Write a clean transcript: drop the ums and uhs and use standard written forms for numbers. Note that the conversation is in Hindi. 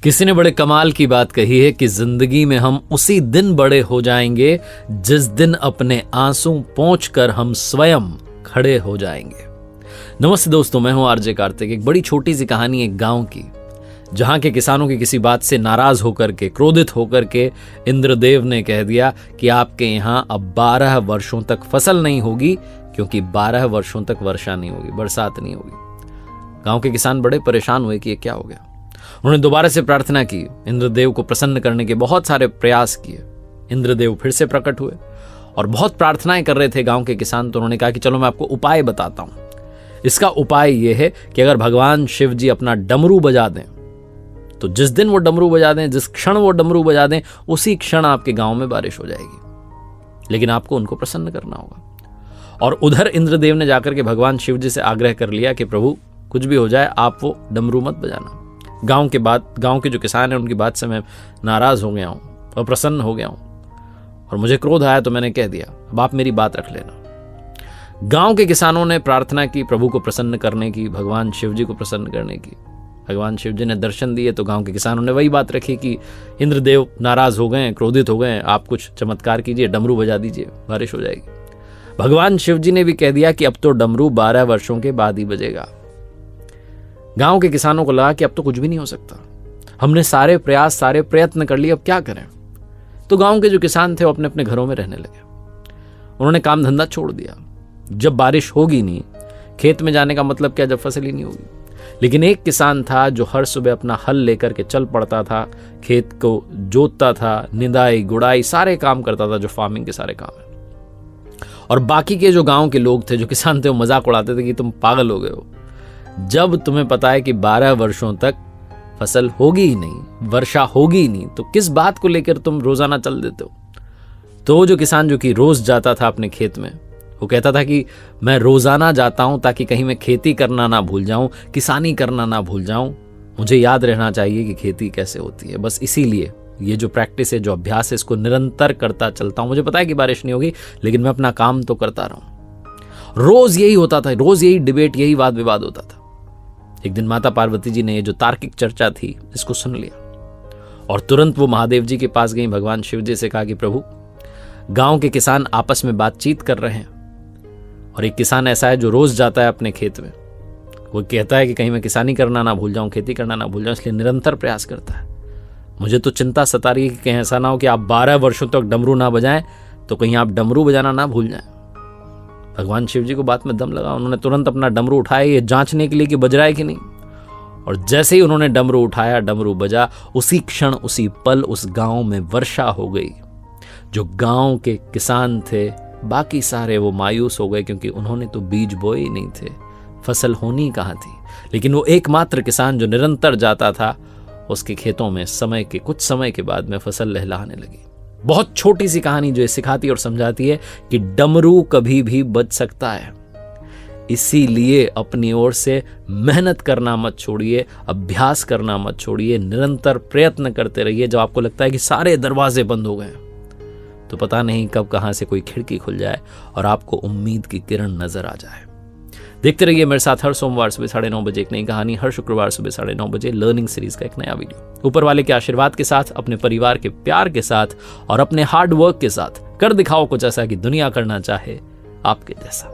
किसी ने बड़े कमाल की बात कही है कि जिंदगी में हम उसी दिन बड़े हो जाएंगे जिस दिन अपने आंसू पोंछकर हम स्वयं खड़े हो जाएंगे। नमस्ते दोस्तों, मैं हूं आरजे कार्तिक। एक बड़ी छोटी सी कहानी एक गांव की, जहां के किसानों की किसी बात से नाराज होकर के, क्रोधित होकर के इंद्रदेव ने कह दिया कि आपके यहां अब 12 वर्षों तक फसल नहीं होगी, क्योंकि 12 वर्षों तक वर्षा नहीं होगी, बरसात नहीं होगी। गांव के किसान बड़े परेशान हुए कि ये क्या हो गया। उन्होंने दोबारा से प्रार्थना की, इंद्रदेव को प्रसन्न करने के बहुत सारे प्रयास किए। इंद्रदेव फिर से प्रकट हुए और बहुत प्रार्थनाएं कर रहे थे गांव के किसान। तो उन्होंने कहा कि चलो मैं आपको उपाय बताता हूं। इसका उपाय यह है कि अगर भगवान शिव जी अपना डमरू बजा दें, तो जिस दिन वो डमरू बजा दें, जिस क्षण वो डमरू बजा दें, उसी क्षण आपके गांव में बारिश हो जाएगी। लेकिन आपको उनको प्रसन्न करना होगा। और उधर इंद्रदेव ने जाकर के भगवान शिव जी से आग्रह कर लिया कि प्रभु कुछ भी हो जाए, आप वो डमरू मत बजाना। गांव के जो किसान हैं उनकी बात से मैं नाराज हो गया हूं और प्रसन्न हो गया हूं और मुझे क्रोध आया, तो मैंने कह दिया अब आप मेरी बात रख लेना। गांव के किसानों ने प्रार्थना की प्रभु को प्रसन्न करने की, भगवान शिव जी को प्रसन्न करने की। भगवान शिव जी ने दर्शन दिए तो गांव के किसानों ने वही बात रखी कि इंद्रदेव नाराज हो गए, क्रोधित हो गए, आप कुछ चमत्कार कीजिए, डमरू बजा दीजिए, बारिश हो जाएगी। भगवान शिव जी ने भी कह दिया कि अब तो डमरू 12 वर्षों के बाद ही बजेगा। गांव के किसानों को लगा कि अब तो कुछ भी नहीं हो सकता, हमने सारे प्रयत्न कर लिए, अब क्या करें। तो गांव के जो किसान थे वो अपने अपने घरों में रहने लगे। उन्होंने काम धंधा छोड़ दिया। जब बारिश होगी नहीं, खेत में जाने का मतलब क्या, जब फसल ही नहीं होगी। लेकिन एक किसान था जो हर सुबह अपना हल लेकर के चल पड़ता था, खेत को जोतता था, निदाई गुड़ाई सारे काम करता था, जो फार्मिंग के सारे काम है। और बाकी के जो गांव के लोग थे, जो किसान थे, वो मजाक उड़ाते थे कि तुम पागल हो गए हो। जब तुम्हें पता है कि 12 वर्षों तक फसल होगी ही नहीं, वर्षा होगी ही नहीं, तो किस बात को लेकर तुम रोजाना चल देते हो। तो जो किसान जो कि रोज जाता था अपने खेत में, वो कहता था कि मैं रोजाना जाता हूं ताकि कहीं मैं खेती करना ना भूल जाऊं, किसानी करना ना भूल जाऊं। मुझे याद रहना चाहिए कि खेती कैसे होती है। बस इसीलिए ये जो प्रैक्टिस है, जो अभ्यास है, इसको निरंतर करता चलता हूं। मुझे पता है कि बारिश नहीं होगी, लेकिन मैं अपना काम तो करता रहूं। रोज यही होता था, रोज यही डिबेट, यही वाद विवाद होता था। एक दिन माता पार्वती जी ने ये जो तार्किक चर्चा थी, इसको सुन लिया और तुरंत वो महादेव जी के पास गई। भगवान शिव जी से कहा कि प्रभु, गांव के किसान आपस में बातचीत कर रहे हैं और एक किसान ऐसा है जो रोज जाता है अपने खेत में। वो कहता है कि कहीं मैं किसानी करना ना भूल जाऊं, खेती करना ना भूल जाऊं, इसलिए निरंतर प्रयास करता है। मुझे तो चिंता सता रही है कि कहीं ऐसा ना हो कि आप 12 वर्षों तक डमरू ना बजाएं, तो कहीं आप डमरू बजाना ना भूल जाएं। भगवान शिव जी को बात में दम लगा। उन्होंने तुरंत अपना डमरू उठाया, ये जांचने के लिए कि बज रहा है कि नहीं। और जैसे ही उन्होंने डमरू उठाया, डमरू बजा, उसी क्षण, उसी पल उस गांव में वर्षा हो गई। जो गांव के किसान थे, बाकी सारे वो मायूस हो गए, क्योंकि उन्होंने तो बीज बोए ही नहीं थे, फसल होनी कहां थी। लेकिन वो एकमात्र किसान जो निरंतर जाता था, उसके खेतों में कुछ समय के बाद में फसल लहलहाने लगी। बहुत छोटी सी कहानी जो ये सिखाती और समझाती है कि डमरू कभी भी बज सकता है। इसीलिए अपनी ओर से मेहनत करना मत छोड़िए, अभ्यास करना मत छोड़िए, निरंतर प्रयत्न करते रहिए। जब आपको लगता है कि सारे दरवाजे बंद हो गए, तो पता नहीं कब कहां से कोई खिड़की खुल जाए और आपको उम्मीद की किरण नजर आ जाए। देखते रहिए मेरे साथ हर सोमवार सुबह 9:30 बजे एक नई कहानी, हर शुक्रवार सुबह 9:30 बजे लर्निंग सीरीज का एक नया वीडियो। ऊपर वाले के आशीर्वाद के साथ, अपने परिवार के प्यार के साथ और अपने हार्ड वर्क के साथ कर दिखाओ कुछ ऐसा कि दुनिया करना चाहे आपके जैसा।